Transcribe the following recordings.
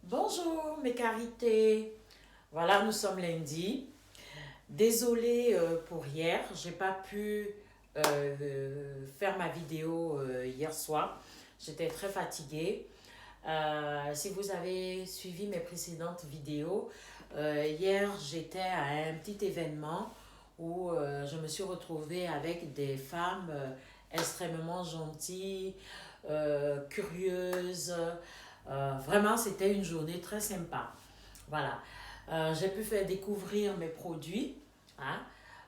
Bonjour mes carités, voilà nous sommes lundi. Désolée pour hier, j'ai pas pu faire ma vidéo hier soir. J'étais très fatiguée. Si vous avez suivi mes précédentes vidéos, hier j'étais à un petit événement où je me suis retrouvée avec des femmes extrêmement gentilles, curieuses. Vraiment, c'était une journée très sympa. Voilà. J'ai pu faire découvrir mes produits, hein,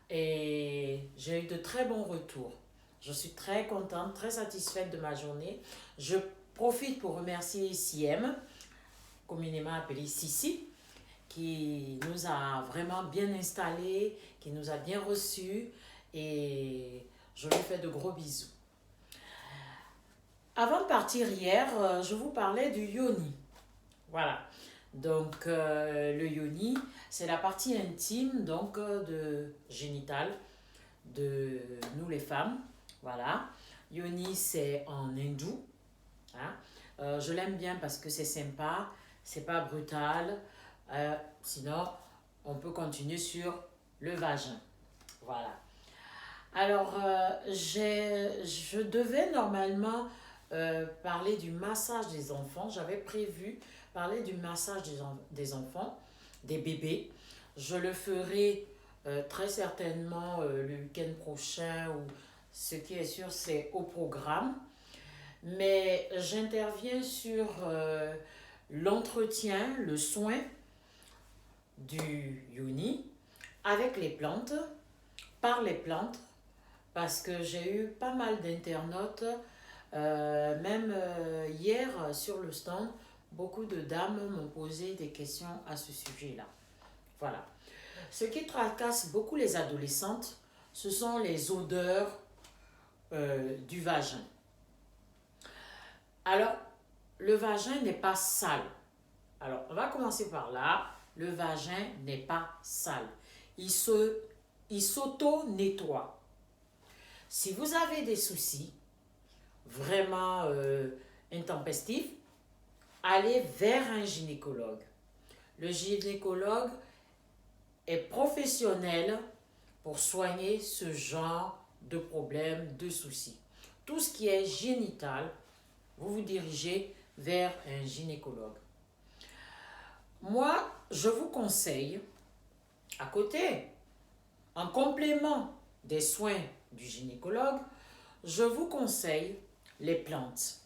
et j'ai eu de très bons retours. Je suis très contente, très satisfaite de ma journée. Je profite pour remercier CM, communément appelé Sissi, qui nous a vraiment bien installés, qui nous a bien reçus, et je lui fais de gros bisous. Avant de partir hier, je vous parlais du yoni. Voilà. Donc, le yoni, c'est la partie intime donc, de génitale de nous les femmes. Voilà. Yoni, c'est en hindou. Hein. Je l'aime bien parce que c'est sympa, c'est pas brutal. Sinon, on peut continuer sur le vagin. Voilà. Alors, je devais normalement parler du massage des enfants. J'avais prévu parler du massage des enfants, des bébés. Je le ferai très certainement le week-end prochain, ou ce qui est sûr, c'est au programme. Mais j'interviens sur l'entretien, le soin du yoni avec les plantes, par les plantes, parce que j'ai eu pas mal d'internautes, même hier sur le stand, beaucoup de dames m'ont posé des questions à ce sujet-là. Voilà. Ce qui tracasse beaucoup les adolescentes, ce sont les odeurs du vagin. Alors, le vagin n'est pas sale. Alors, on va commencer par là. Le vagin n'est pas sale. Il s'auto-nettoie. Si vous avez des soucis vraiment intempestifs, allez vers un gynécologue. Le gynécologue est professionnel pour soigner ce genre de problèmes, de soucis. Tout ce qui est génital, vous vous dirigez vers un gynécologue. Moi, je vous conseille, à côté, en complément des soins du gynécologue, je vous conseille les plantes.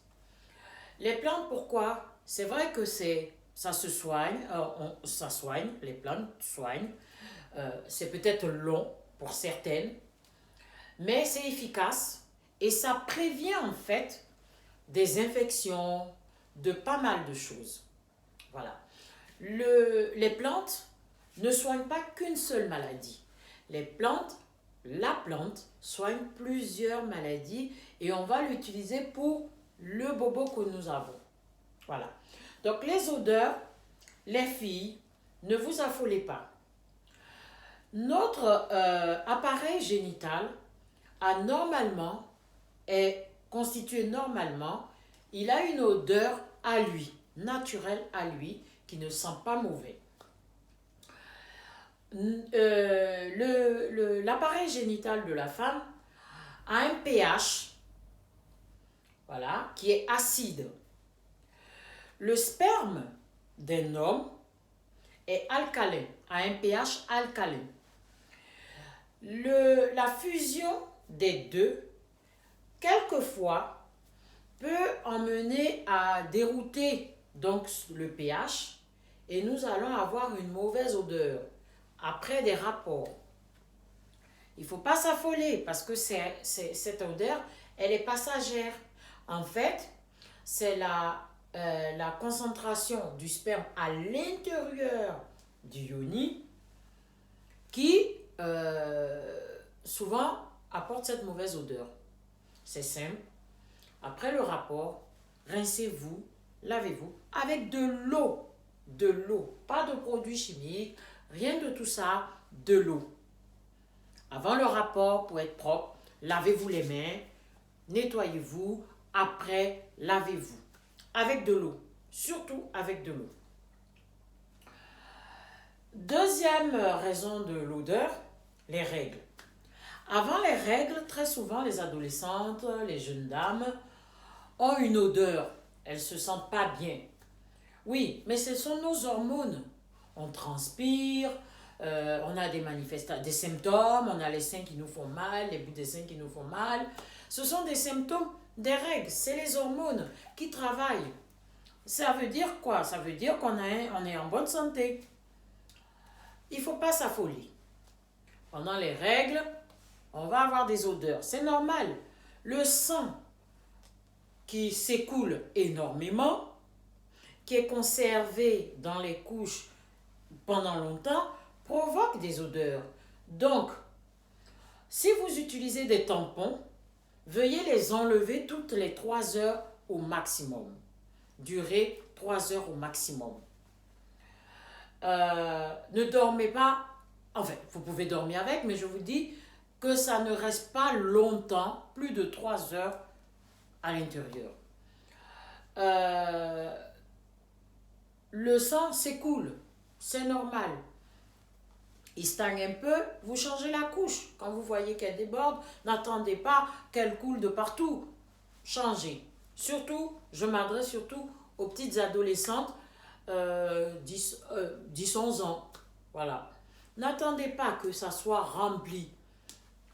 Les plantes, pourquoi? C'est vrai que ça se soigne, ça soigne, les plantes soignent. C'est peut-être long pour certaines, mais c'est efficace et ça prévient en fait des infections, de pas mal de choses. Voilà. Les plantes ne soignent pas qu'une seule maladie. La plante soigne plusieurs maladies et on va l'utiliser pour le bobo que nous avons. Voilà. Donc les odeurs, les filles, ne vous affolez pas. Notre appareil génital est constitué normalement, il a une odeur à lui, naturelle à lui, qui ne sent pas mauvais. L'appareil génital de la femme a un pH, voilà, qui est acide. Le sperme d'un homme est alcalin, a un pH alcalin. La fusion des deux, quelquefois, peut emmener à dérouter donc le pH et nous allons avoir une mauvaise odeur après des rapports. Il ne faut pas s'affoler parce que cette odeur, elle est passagère. En fait, c'est la concentration du sperme à l'intérieur du yoni qui souvent apporte cette mauvaise odeur. C'est simple. Après le rapport, rincez-vous, lavez-vous avec de l'eau. De l'eau, pas de produits chimiques, rien de tout ça, de l'eau. Avant le rapport, pour être propre, lavez-vous les mains, nettoyez-vous, après, lavez-vous. Avec de l'eau, surtout avec de l'eau. Deuxième raison de l'odeur, les règles. Avant les règles, très souvent les adolescentes, les jeunes dames ont une odeur. Elles ne se sentent pas bien. Oui, mais ce sont nos hormones. On transpire, on a des manifestations, des symptômes, on a les seins qui nous font mal, les bouts des seins qui nous font mal. Ce sont des symptômes des règles. C'est les hormones qui travaillent. Ça veut dire quoi? Ça veut dire on est en bonne santé. Il ne faut pas s'affoler. Pendant les règles, on va avoir des odeurs. C'est normal. Le sang qui s'écoule énormément, qui est conservé dans les couches pendant longtemps, provoque des odeurs. Donc, si vous utilisez des tampons, veuillez les enlever toutes les 3 heures au maximum. Durée 3 heures au maximum. Ne dormez pas, enfin, vous pouvez dormir avec, mais je vous dis que ça ne reste pas longtemps, plus de 3 heures à l'intérieur. Le sang s'écoule, c'est normal. Il stagne un peu, vous changez la couche. Quand vous voyez qu'elle déborde, n'attendez pas qu'elle coule de partout. Changez. Surtout, je m'adresse surtout aux petites adolescentes, 10-11 ans. Voilà. N'attendez pas que ça soit rempli.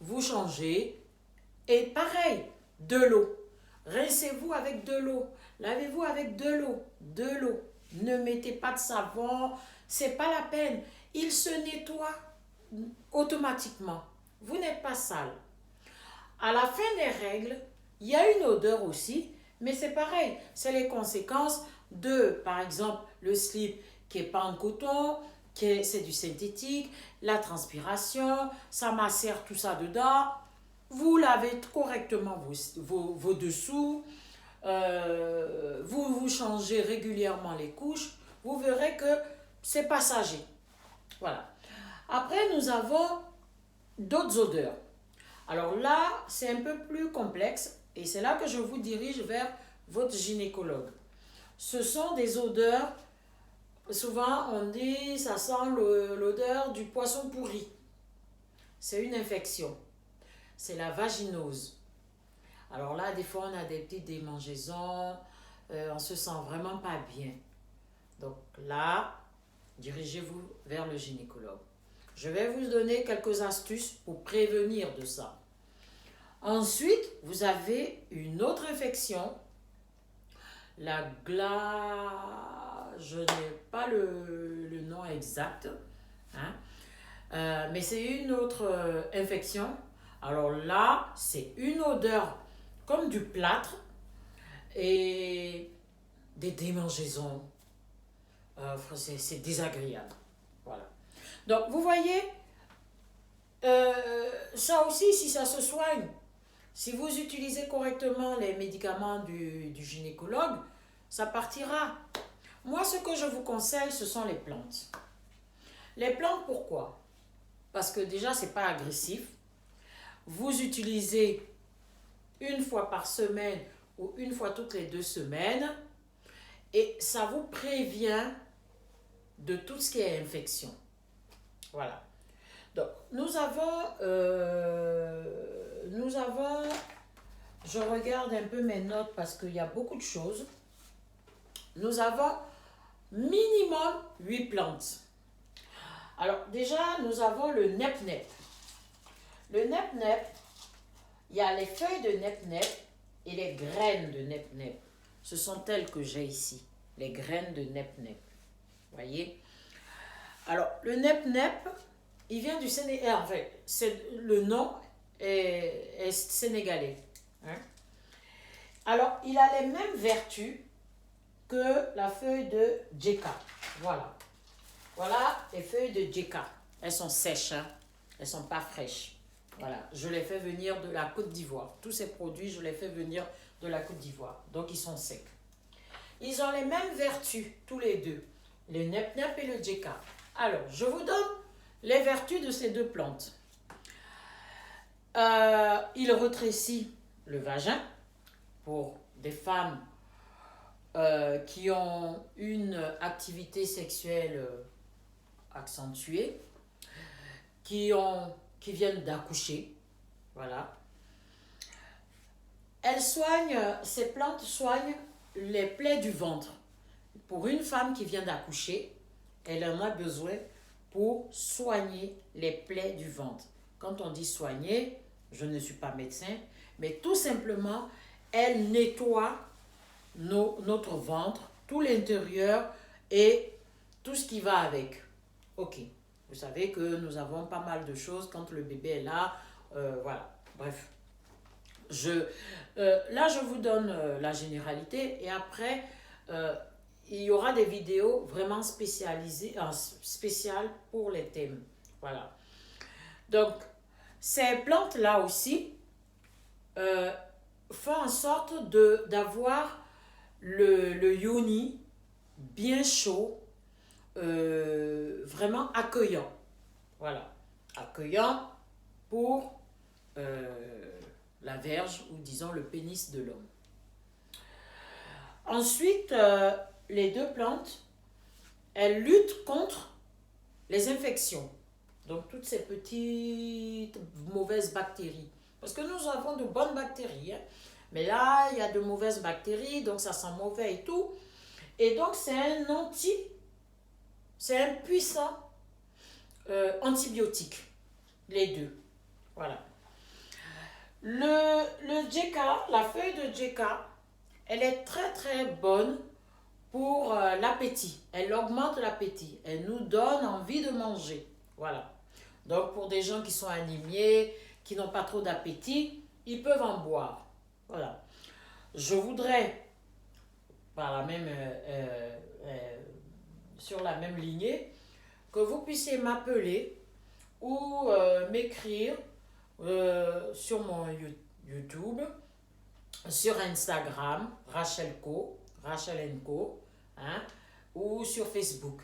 Vous changez. Et pareil, de l'eau. Rincez-vous avec de l'eau. Lavez-vous avec de l'eau. De l'eau. Ne mettez pas de savon. C'est pas la peine. Il se nettoie automatiquement. Vous n'êtes pas sale. À la fin des règles, il y a une odeur aussi, mais c'est pareil. C'est les conséquences de, par exemple, le slip qui n'est pas en coton, c'est du synthétique, la transpiration, ça macère tout ça dedans. Vous lavez correctement vos dessous, vous changez régulièrement les couches, vous verrez que c'est passager. Voilà. Après, nous avons d'autres odeurs. Alors là, c'est un peu plus complexe et c'est là que je vous dirige vers votre gynécologue. Ce sont des odeurs, souvent on dit ça sent l'odeur du poisson pourri. C'est une infection. C'est la vaginose. Alors là, des fois, on a des petites démangeaisons, on se sent vraiment pas bien. Donc là, dirigez-vous vers le gynécologue. Je vais vous donner quelques astuces pour prévenir de ça. Ensuite, vous avez une autre infection, la je n'ai pas le nom exact, hein? Mais c'est une autre infection. Alors là, c'est une odeur comme du plâtre et des démangeaisons. C'est désagréable. Voilà. Donc, vous voyez, ça aussi, si ça se soigne, si vous utilisez correctement les médicaments du gynécologue, ça partira. Moi, ce que je vous conseille, ce sont les plantes. Les plantes, pourquoi? Parce que déjà, ce n'est pas agressif. Vous utilisez une fois par semaine ou une fois toutes les 2 semaines et ça vous prévient de tout ce qui est infection. Voilà. Donc, nous avons, je regarde un peu mes notes parce qu'il y a beaucoup de choses. Nous avons minimum 8 plantes. Alors, déjà, nous avons le nep-nep. Le nep-nep, il y a les feuilles de nep-nep et les graines de nep-nep. Ce sont elles que j'ai ici, les graines de nep-nep. Voyez? Alors, le nep-nep, il vient du Sénégal. Enfin, le nom est sénégalais. Hein? Alors, il a les mêmes vertus que la feuille de djeka. Voilà. Voilà les feuilles de djeka. Elles sont sèches, hein? Elles ne sont pas fraîches. Voilà, je les fais venir de la Côte d'Ivoire. Tous ces produits, je les fais venir de la Côte d'Ivoire. Donc, ils sont secs. Ils ont les mêmes vertus, tous les deux. Le nep-nep et le djeka. Alors, je vous donne les vertus de ces 2 plantes. Il rétrécit le vagin pour des femmes qui ont une activité sexuelle accentuées, qui viennent d'accoucher. Voilà. Ces plantes soignent les plaies du ventre. Pour une femme qui vient d'accoucher, elle en a besoin pour soigner les plaies du ventre. Quand on dit soigner, je ne suis pas médecin, mais tout simplement, elle nettoie notre ventre, tout l'intérieur et tout ce qui va avec. Ok, vous savez que nous avons pas mal de choses quand le bébé est là, voilà, bref. Là, je vous donne la généralité et après, il y aura des vidéos vraiment spéciales pour les thèmes. Voilà. Donc, ces plantes-là aussi font en sorte d'avoir le yoni bien chaud, vraiment accueillant. Voilà. Accueillant pour la verge ou disons le pénis de l'homme. Ensuite, les deux plantes, elles luttent contre les infections. Donc, toutes ces petites mauvaises bactéries. Parce que nous avons de bonnes bactéries. Hein. Mais là, il y a de mauvaises bactéries, donc ça sent mauvais et tout. Et donc, c'est un puissant antibiotique. Les deux. Voilà. Le djeka, la feuille de djeka, elle est très très bonne pour l'appétit. Elle augmente l'appétit. Elle nous donne envie de manger. Voilà. Donc pour des gens qui sont anémiés, qui n'ont pas trop d'appétit, ils peuvent en boire. Voilà. Je voudrais, sur la même lignée, que vous puissiez m'appeler ou m'écrire sur mon YouTube, sur Instagram, Rachel Co, hein, ou sur Facebook.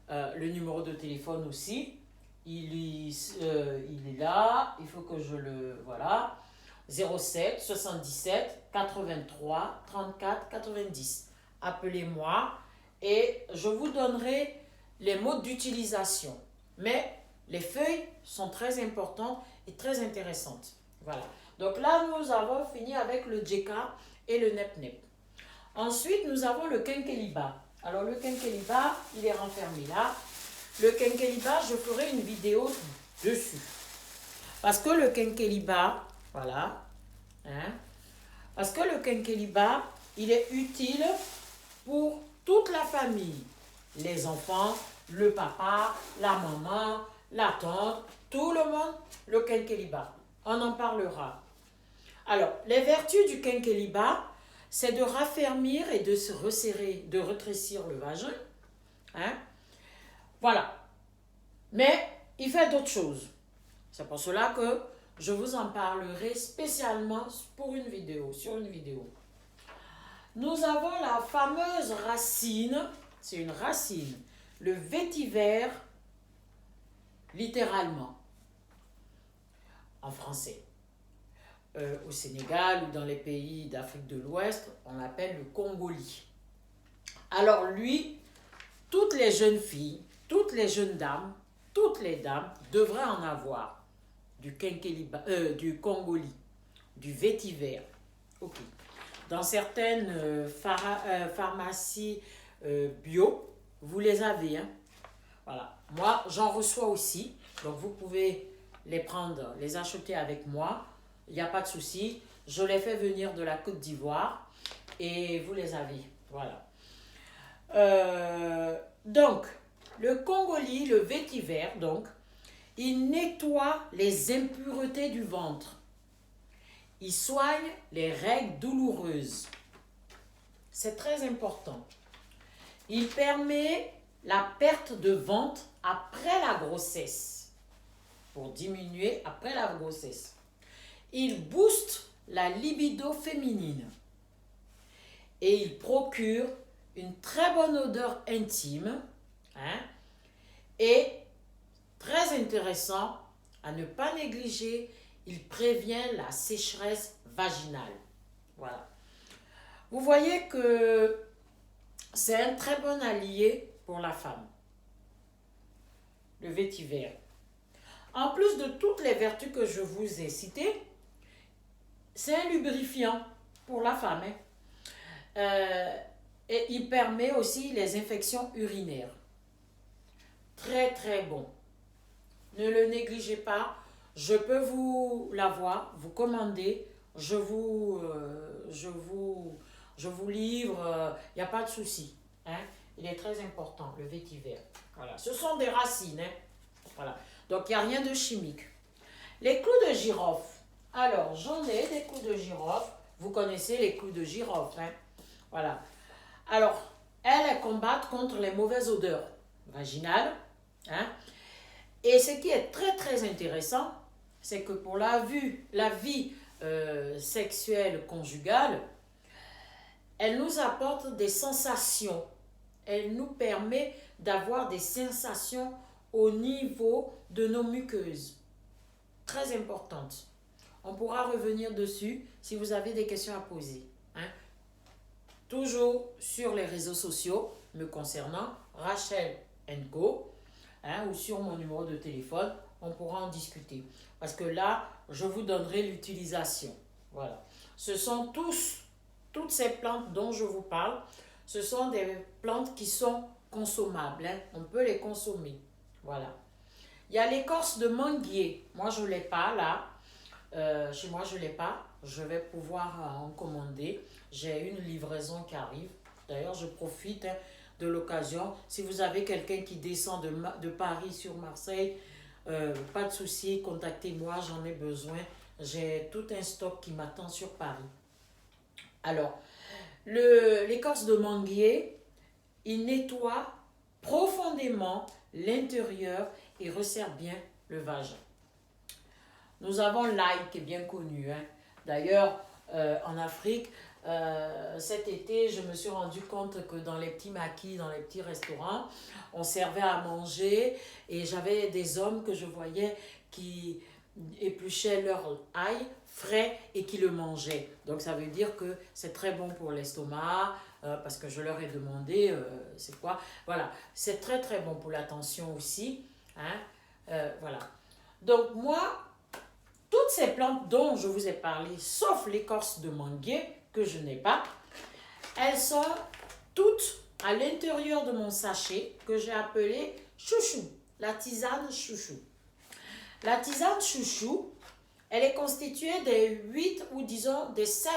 Le numéro de téléphone aussi, il est là, il faut que je le... Voilà, 07 77 83 34 90. Appelez-moi et je vous donnerai les modes d'utilisation. Mais les feuilles sont très importantes et très intéressantes. Voilà. Donc là, nous avons fini avec le djeka et le nep-nep. Ensuite, nous avons le kenkeliba. Alors, le kenkeliba, il est renfermé là. Le kenkeliba, je ferai une vidéo dessus. Parce que le kenkeliba, voilà, hein, parce que le kenkeliba, il est utile pour toute la famille. Les enfants, le papa, la maman, la tante, tout le monde, le kenkeliba. On en parlera. Alors, les vertus du kenkeliba, c'est de raffermir et de se resserrer, de rétrécir le vagin. Hein? Voilà. Mais il fait d'autres choses. C'est pour cela que je vous en parlerai spécialement pour une vidéo, sur une vidéo. Nous avons la fameuse racine, c'est une racine, le vétiver, littéralement, en français. Au Sénégal ou dans les pays d'Afrique de l'Ouest, on l'appelle le congoli. Alors lui, toutes les jeunes filles, toutes les jeunes dames, toutes les dames devraient en avoir du congoli, du vétiver. Ok. Dans certaines pharmacies bio, vous les avez. Hein? Voilà. Moi, j'en reçois aussi. Donc, vous pouvez les prendre, les acheter avec moi. Il n'y a pas de souci. Je les fais venir de la Côte d'Ivoire et vous les avez. Voilà. Donc, le congoli, le vétiver, donc, il nettoie les impuretés du ventre. Il soigne les règles douloureuses. C'est très important. Il permet la perte de ventre après la grossesse. Pour diminuer après la grossesse. Il booste la libido féminine. Et il procure une très bonne odeur intime. Hein, et très intéressant, à ne pas négliger, il prévient la sécheresse vaginale. Voilà. Vous voyez que c'est un très bon allié pour la femme. le vétiver. En plus de toutes les vertus que je vous ai citées, c'est un lubrifiant pour la femme. Et il permet aussi les infections urinaires. Très très bon. Ne le négligez pas. Je peux vous l'avoir, vous commander. Je vous livre. Il n'y a pas de souci. Hein? Il est très important, le vétiver. Voilà. Ce sont des racines. Hein? Voilà. Donc, il n'y a rien de chimique. Les clous de girofle. Alors, j'en ai des clous de girofle. Vous connaissez les clous de girofle. Hein? Voilà. Alors, elles combattent contre les mauvaises odeurs vaginales. Hein? Et ce qui est très, très intéressant, c'est que pour la vie sexuelle conjugale, elle nous apporte des sensations. Elle nous permet d'avoir des sensations au niveau de nos muqueuses. Très importante. On pourra revenir dessus si vous avez des questions à poser. Hein? Toujours sur les réseaux sociaux me concernant, Rachel &Co, hein, ou sur mon numéro de téléphone, on pourra en discuter. Parce que là, je vous donnerai l'utilisation. Voilà. Ce sont toutes ces plantes dont je vous parle, ce sont des plantes qui sont consommables. Hein. On peut les consommer. Voilà. Il y a l'écorce de manguier. Moi, je ne l'ai pas là. Chez moi, je ne l'ai pas. Je vais pouvoir en commander. J'ai une livraison qui arrive. D'ailleurs, je profite de l'occasion. Si vous avez quelqu'un qui descend de Paris sur Marseille, pas de souci, contactez-moi, j'en ai besoin. J'ai tout un stock qui m'attend sur Paris. Alors, l'écorce de manguier, il nettoie profondément l'intérieur et resserre bien le vagin. Nous avons l'ail qui est bien connu. Hein. D'ailleurs, en Afrique, cet été, je me suis rendu compte que dans les petits maquis, dans les petits restaurants, on servait à manger et j'avais des hommes que je voyais qui épluchaient leur ail frais et qui le mangeaient. Donc ça veut dire que c'est très bon pour l'estomac, parce que je leur ai demandé c'est quoi. Voilà, c'est très très bon pour la tension aussi. Hein? Voilà. Donc moi, toutes ces plantes dont je vous ai parlé, sauf l'écorce de manguier, que je n'ai pas, elles sont toutes à l'intérieur de mon sachet que j'ai appelé chouchou, la tisane chouchou. La tisane chouchou, elle est constituée des 8 ou disons des 7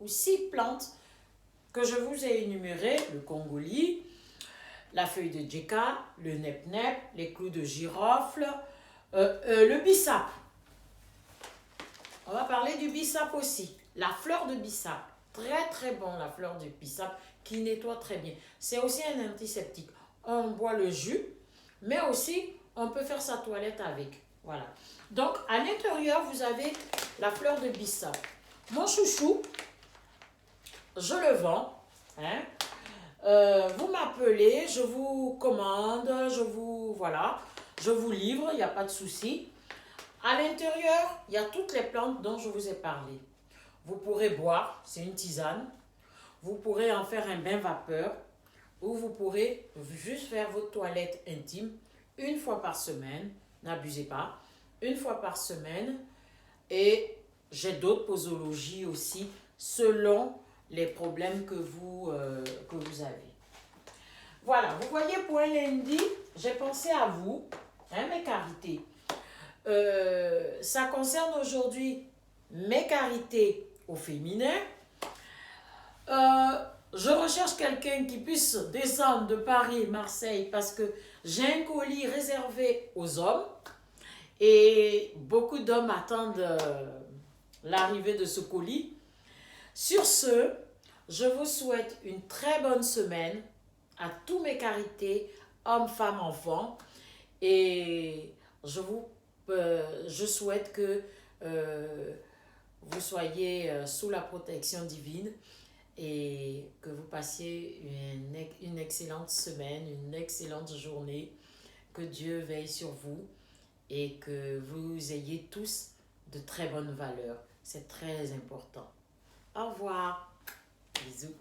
ou 6 plantes que je vous ai énumérées, le congoli, la feuille de djeka, le nep-nep, les clous de girofle, le bissap. On va parler du bissap aussi. La fleur de bissap. Très très bon la fleur de bissap qui nettoie très bien. C'est aussi un antiseptique. On boit le jus, mais aussi on peut faire sa toilette avec. Voilà. Donc à l'intérieur, vous avez la fleur de bissap. Mon chouchou, je le vends. Hein? Vous m'appelez, je vous commande, je vous livre, il n'y a pas de souci. À l'intérieur, il y a toutes les plantes dont je vous ai parlé. Vous pourrez boire, c'est une tisane. Vous pourrez en faire un bain vapeur ou vous pourrez juste faire votre toilette intime une fois par semaine. N'abusez pas. Une fois par semaine. Et j'ai d'autres posologies aussi selon les problèmes que vous avez. Voilà, vous voyez, pour un lundi, j'ai pensé à vous, hein, mes carités. Ça concerne aujourd'hui mes carités au féminin. Je recherche quelqu'un qui puisse descendre de Paris, Marseille, parce que j'ai un colis réservé aux hommes. Et beaucoup d'hommes attendent l'arrivée de ce colis. Sur ce, je vous souhaite une très bonne semaine à tous mes carités, hommes, femmes, enfants. Et je souhaite que vous soyez sous la protection divine et que vous passiez une excellente semaine, une excellente journée. Que Dieu veille sur vous et que vous ayez tous de très bonnes valeurs. C'est très important. Au revoir. Bisous.